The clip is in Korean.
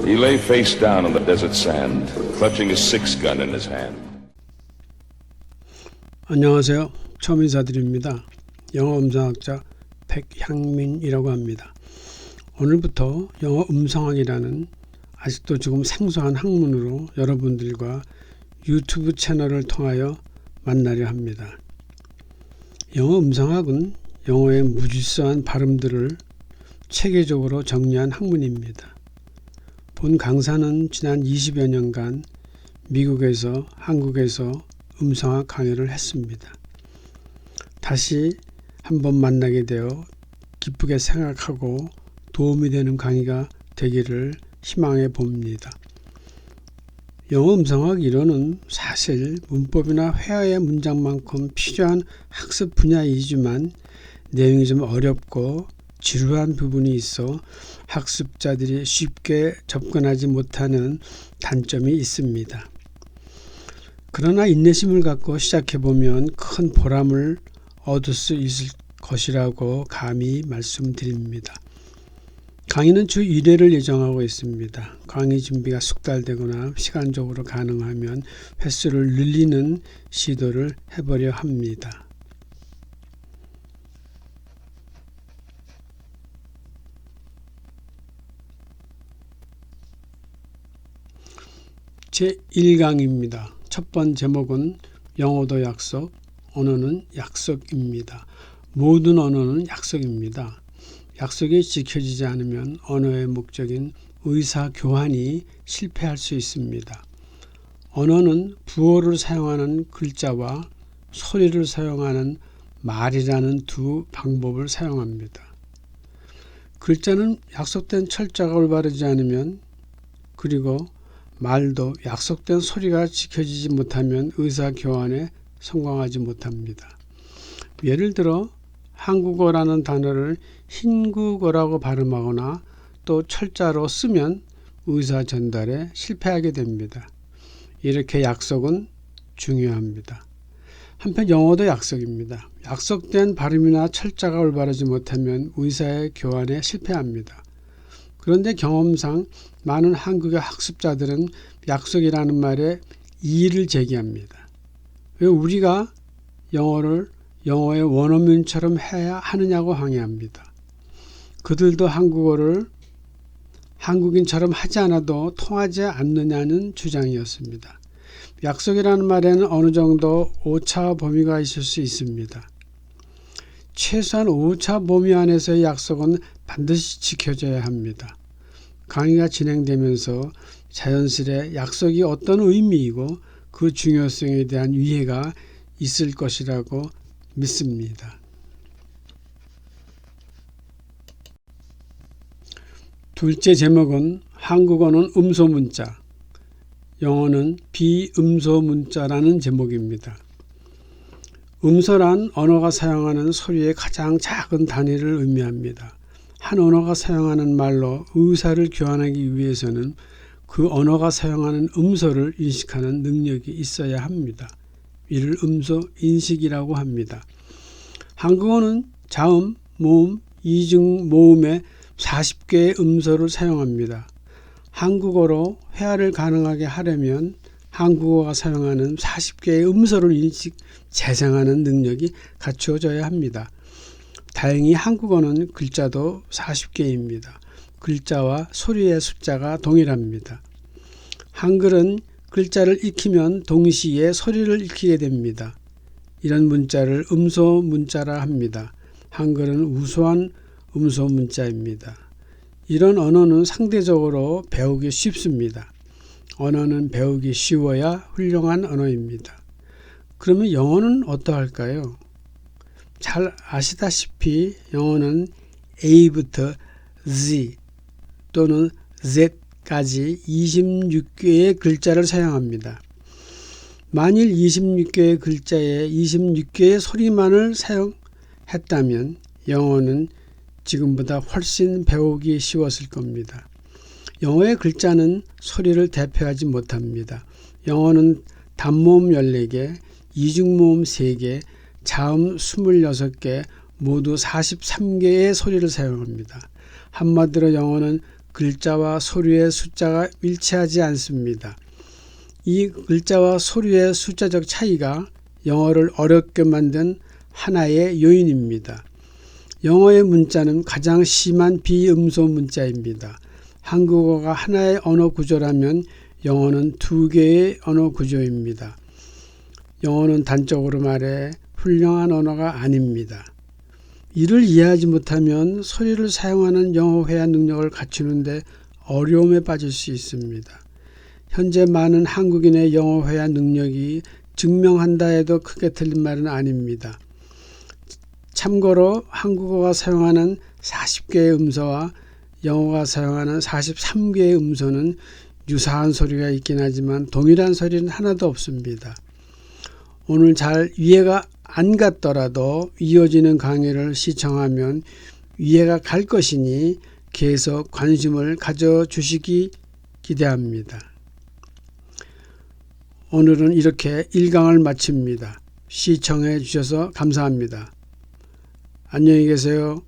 He lay face down on the desert sand, clutching his six-gun in his hand. 안녕하세요. 처음 인사드립니다. 영어 음성학자 백향민이라고 합니다. 오늘부터 영어 음성학이라는 아직도 조금 생소한 학문으로 여러분들과 유튜브 채널을 통하여 만나려 합니다. 영어 음성학은 영어의 무질서한 발음들을 체계적으로 정리한 학문입니다. 본 강사는 지난 20여 년간 미국에서 한국에서 음성학 강의를 했습니다. 다시 한번 만나게 되어 기쁘게 생각하고 도움이 되는 강의가 되기를 희망해 봅니다. 영어 음성학 이론은 사실 문법이나 회화의 문장만큼 필요한 학습 분야이지만 내용이 좀 어렵고 지루한 부분이 있어 학습자들이 쉽게 접근하지 못하는 단점이 있습니다. 그러나 인내심을 갖고 시작해보면 큰 보람을 얻을 수 있을 것이라고 감히 말씀드립니다. 강의는 주 1회를 예정하고 있습니다. 강의 준비가 숙달되거나 시간적으로 가능하면 횟수를 늘리는 시도를 해보려 합니다. 제1강입니다. 첫 번째 제목은 영어도 약속, 언어는 약속입니다. 모든 언어는 약속입니다. 약속이 지켜지지 않으면 언어의 목적인 의사교환이 실패할 수 있습니다. 언어는 부호를 사용하는 글자와 소리를 사용하는 말이라는 두 방법을 사용합니다. 글자는 약속된 철자가 올바르지 않으면 그리고 말도 약속된 소리가 지켜지지 못하면 의사교환에 성공하지 못합니다. 예를 들어 한국어라는 단어를 흰국어라고 발음하거나 또 철자로 쓰면 의사 전달에 실패하게 됩니다. 이렇게 약속은 중요합니다. 한편 영어도 약속입니다. 약속된 발음이나 철자가 올바르지 못하면 의사의 교환에 실패합니다. 그런데 경험상 많은 한국의 학습자들은 약속이라는 말에 이의를 제기합니다. 왜 우리가 영어를 영어의 원어민처럼 해야 하느냐고 항의합니다. 그들도 한국어를 한국인처럼 하지 않아도 통하지 않느냐는 주장이었습니다. 약속이라는 말에는 어느 정도 오차 범위가 있을 수 있습니다. 최소한 오차 범위 안에서의 약속은 반드시 지켜져야 합니다. 강의가 진행되면서 자연스레 약속이 어떤 의미이고 그 중요성에 대한 이해가 있을 것이라고 믿습니다. 둘째 제목은 한국어는 음소문자, 영어는 비음소문자라는 제목입니다. 음소란 언어가 사용하는 소리의 가장 작은 단위를 의미합니다. 한 언어가 사용하는 말로 의사를 교환하기 위해서는 그 언어가 사용하는 음소를 인식하는 능력이 있어야 합니다. 이를 음소 인식이라고 합니다. 한국어는 자음, 모음, 이중 모음의 40개의 음소를 사용합니다. 한국어로 회화를 가능하게 하려면 한국어가 사용하는 40개의 음소를 인식, 재생하는 능력이 갖추어져야 합니다. 다행히 한국어는 글자도 40개입니다. 글자와 소리의 숫자가 동일합니다. 한글은 글자를 익히면 동시에 소리를 익히게 됩니다. 이런 문자를 음소 문자라 합니다. 한글은 우수한 음소 문자입니다. 이런 언어는 상대적으로 배우기 쉽습니다. 언어는 배우기 쉬워야 훌륭한 언어입니다. 그러면 영어는 어떠할까요? 잘 아시다시피 영어는 A부터 Z 또는 Z까지 26개의 글자를 사용합니다. 만일 26개의 글자에 26개의 소리만을 사용했다면 영어는 지금보다 훨씬 배우기 쉬웠을 겁니다. 영어의 글자는 소리를 대표하지 못합니다. 영어는 단모음 14개, 이중모음 3개, 자음 26개, 모두 43개의 소리를 사용합니다. 한마디로 영어는 글자와 소리의 숫자가 일치하지 않습니다. 이 글자와 소리의 숫자적 차이가 영어를 어렵게 만든 하나의 요인입니다. 영어의 문자는 가장 심한 비음소 문자입니다. 한국어가 하나의 언어 구조라면 영어는 두 개의 언어 구조입니다. 영어는 단적으로 말해 훌륭한 언어가 아닙니다. 이를 이해하지 못하면 소리를 사용하는 영어 회화 능력을 갖추는데 어려움에 빠질 수 있습니다. 현재 많은 한국인의 영어 회화 능력이 증명한다 해도 크게 틀린 말은 아닙니다. 참고로 한국어가 사용하는 40개의 음소와 영어가 사용하는 43개의 음소는 유사한 소리가 있긴 하지만 동일한 소리는 하나도 없습니다. 오늘 잘 이해가 안 갔더라도 이어지는 강의를 시청하면 이해가 갈 것이니 계속 관심을 가져주시기 기대합니다. 오늘은 이렇게 1강을 마칩니다. 시청해 주셔서 감사합니다. 안녕히 계세요.